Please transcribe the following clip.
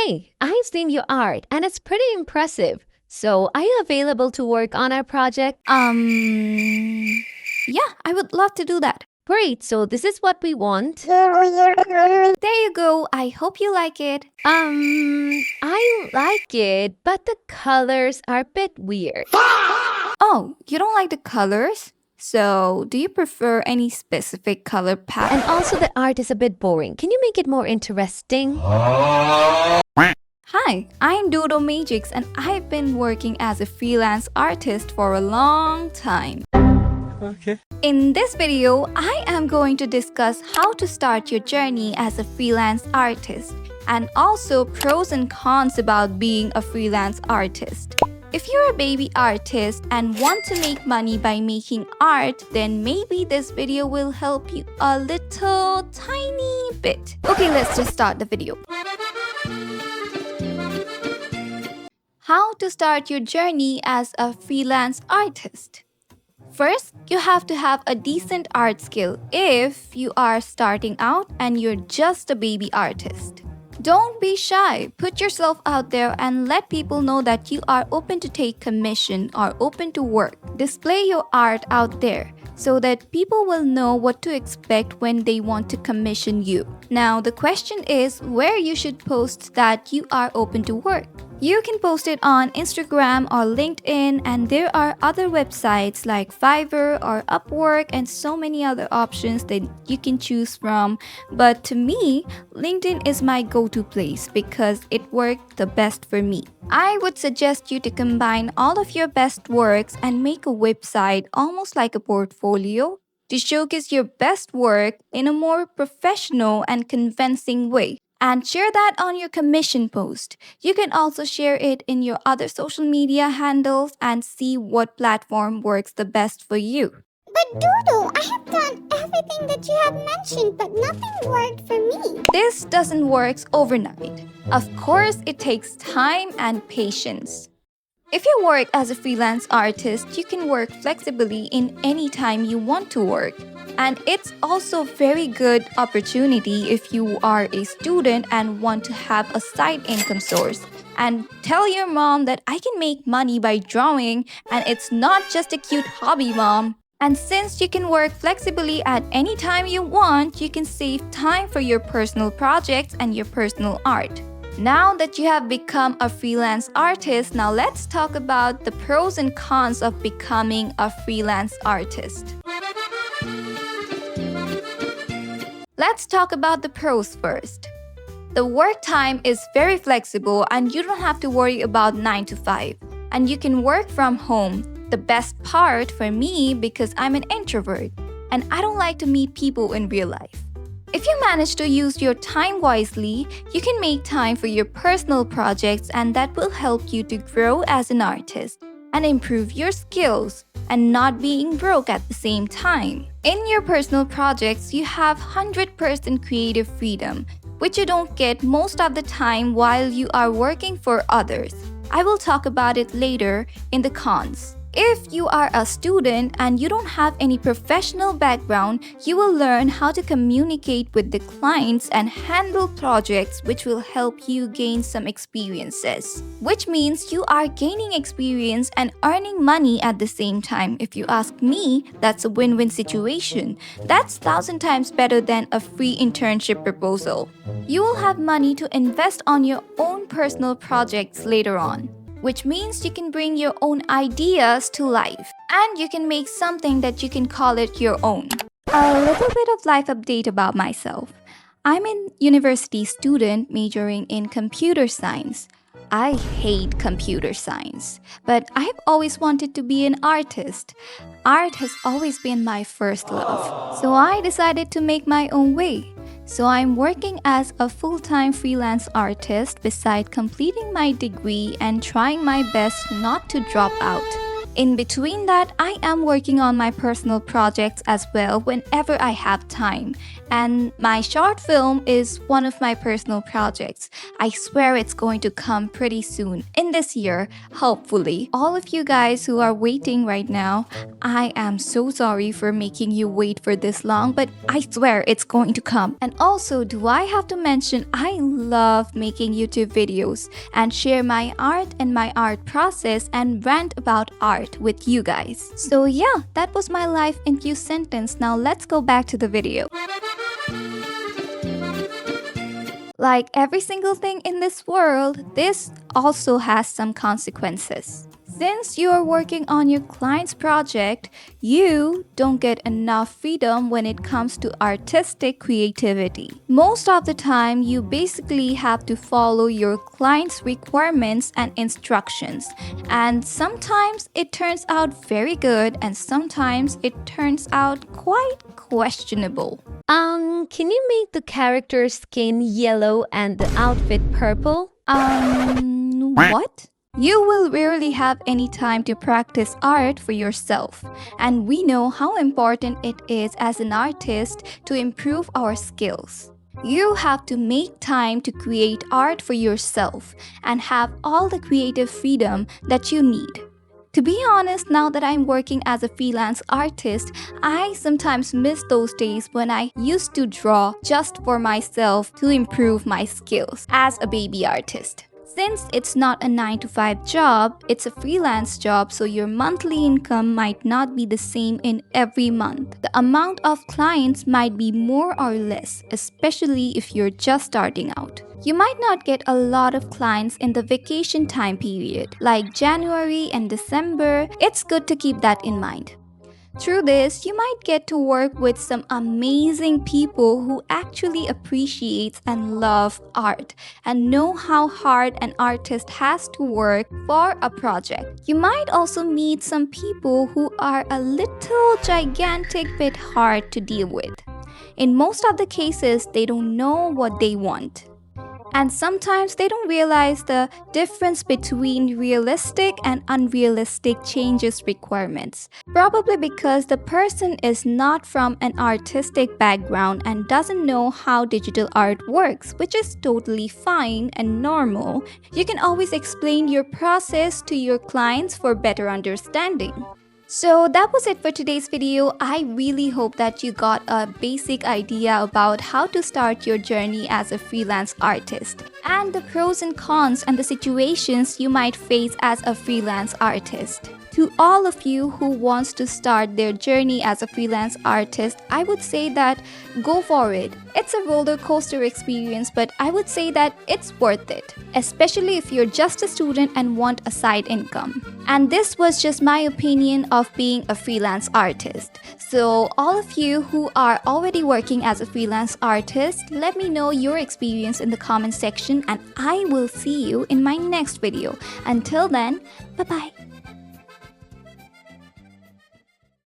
Hey, I've seen your art and it's pretty impressive. So, are you available to work on our project? Yeah, I would love to do that. Great, so this is what we want. There you go. I hope you like it. I like it, but the colors are a bit weird. Oh, you don't like the colors? So, do you prefer any specific color And pattern? also, the art is a bit boring. Can you make it more interesting? Hi, I'm Dodo Magix and I've been working as a freelance artist for a long time. Okay. In this video, I am going to discuss how to start your journey as a freelance artist and also pros and cons about being a freelance artist. If you're a baby artist and want to make money by making art, then maybe this video will help you a little tiny bit. Okay, let's just start the video. How to start your journey as a freelance artist. First, you have to have a decent art skill if you are starting out and you're just a baby artist. Don't be shy. Put yourself out there and let people know that you are open to take commission or open to work. Display your art out there so that people will know what to expect when they want to commission you. Now, the question is where you should post that you are open to work. You can post it on Instagram or LinkedIn, and there are other websites like Fiverr or Upwork and so many other options that you can choose from. But to me, LinkedIn is my go-to place because it worked the best for me. I would suggest you to combine all of your best works and make a website almost like a portfolio to showcase your best work in a more professional and convincing way. And share that on your commission post. You can also share it in your other social media handles and see what platform works the best for you. But Dodo, I have done everything that you have mentioned, but nothing worked for me. This doesn't work overnight. Of course, it takes time and patience. If you work as a freelance artist, you can work flexibly in any time you want to work. And it's also very good opportunity if you are a student and want to have a side income source. And tell your mom that I can make money by drawing and it's not just a cute hobby, mom. And since you can work flexibly at any time you want, you can save time for your personal projects and your personal art. Now that you have become a freelance artist, now let's talk about the pros and cons of becoming a freelance artist. Let's talk about the pros first. The work time is very flexible and you don't have to worry about 9 to 5. And you can work from home. The best part for me because I'm an introvert and I don't like to meet people in real life. If you manage to use your time wisely, you can make time for your personal projects and that will help you to grow as an artist and improve your skills and not being broke at the same time. In your personal projects, you have 100% creative freedom, which you don't get most of the time while you are working for others. I will talk about it later in the cons. If you are a student and you don't have any professional background, you will learn how to communicate with the clients and handle projects, which will help you gain some experiences. Which means you are gaining experience and earning money at the same time. If you ask me, that's a win-win situation. That's 1,000 times better than a free internship proposal. You will have money to invest on your own personal projects later on, which means you can bring your own ideas to life and you can make something that you can call it your own. A little bit of life update about myself. I'm a university student majoring in computer science. I hate computer science, but I've always wanted to be an artist. Art has always been my first love, so I decided to make my own way. So I'm working as a full-time freelance artist beside completing my degree and trying my best not to drop out. In between that, I am working on my personal projects as well whenever I have time. And my short film is one of my personal projects. I swear it's going to come pretty soon in this year, hopefully. All of you guys who are waiting right now, I am so sorry for making you wait for this long, but I swear it's going to come. And also, do I have to mention, I love making YouTube videos and share my art and my art process and rant about art with you guys. So yeah, that was my life in few sentences. Now let's go back to the video. Like every single thing in this world, this also has some consequences. Since you are working on your client's project, you don't get enough freedom when it comes to artistic creativity. Most of the time, you basically have to follow your client's requirements and instructions. And sometimes it turns out very good, and sometimes it turns out quite questionable. Can you make the character's skin yellow and the outfit purple? What? You will rarely have any time to practice art for yourself, and we know how important it is as an artist to improve our skills. You have to make time to create art for yourself and have all the creative freedom that you need. To be honest, now that I'm working as a freelance artist, I sometimes miss those days when I used to draw just for myself to improve my skills as a baby artist. Since it's not a 9-to-5 job, it's a freelance job, so your monthly income might not be the same in every month. The amount of clients might be more or less, especially if you're just starting out. You might not get a lot of clients in the vacation time period, like January and December. It's good to keep that in mind. Through this, you might get to work with some amazing people who actually appreciate and love art and know how hard an artist has to work for a project. You might also meet some people who are a little gigantic bit hard to deal with. In most of the cases, they don't know what they want. And sometimes they don't realize the difference between realistic and unrealistic changes requirements. Probably because the person is not from an artistic background and doesn't know how digital art works, which is totally fine and normal. You can always explain your process to your clients for better understanding. So that was it for today's video. I really hope that you got a basic idea about how to start your journey as a freelance artist and the pros and cons and the situations you might face as a freelance artist. To all of you who wants to start their journey as a freelance artist, I would say that go for it. It's a roller coaster experience, but I would say that it's worth it, especially if you're just a student and want a side income. And this was just my opinion of being a freelance artist. So all of you who are already working as a freelance artist, let me know your experience in the comment section and I will see you in my next video. Until then, bye-bye.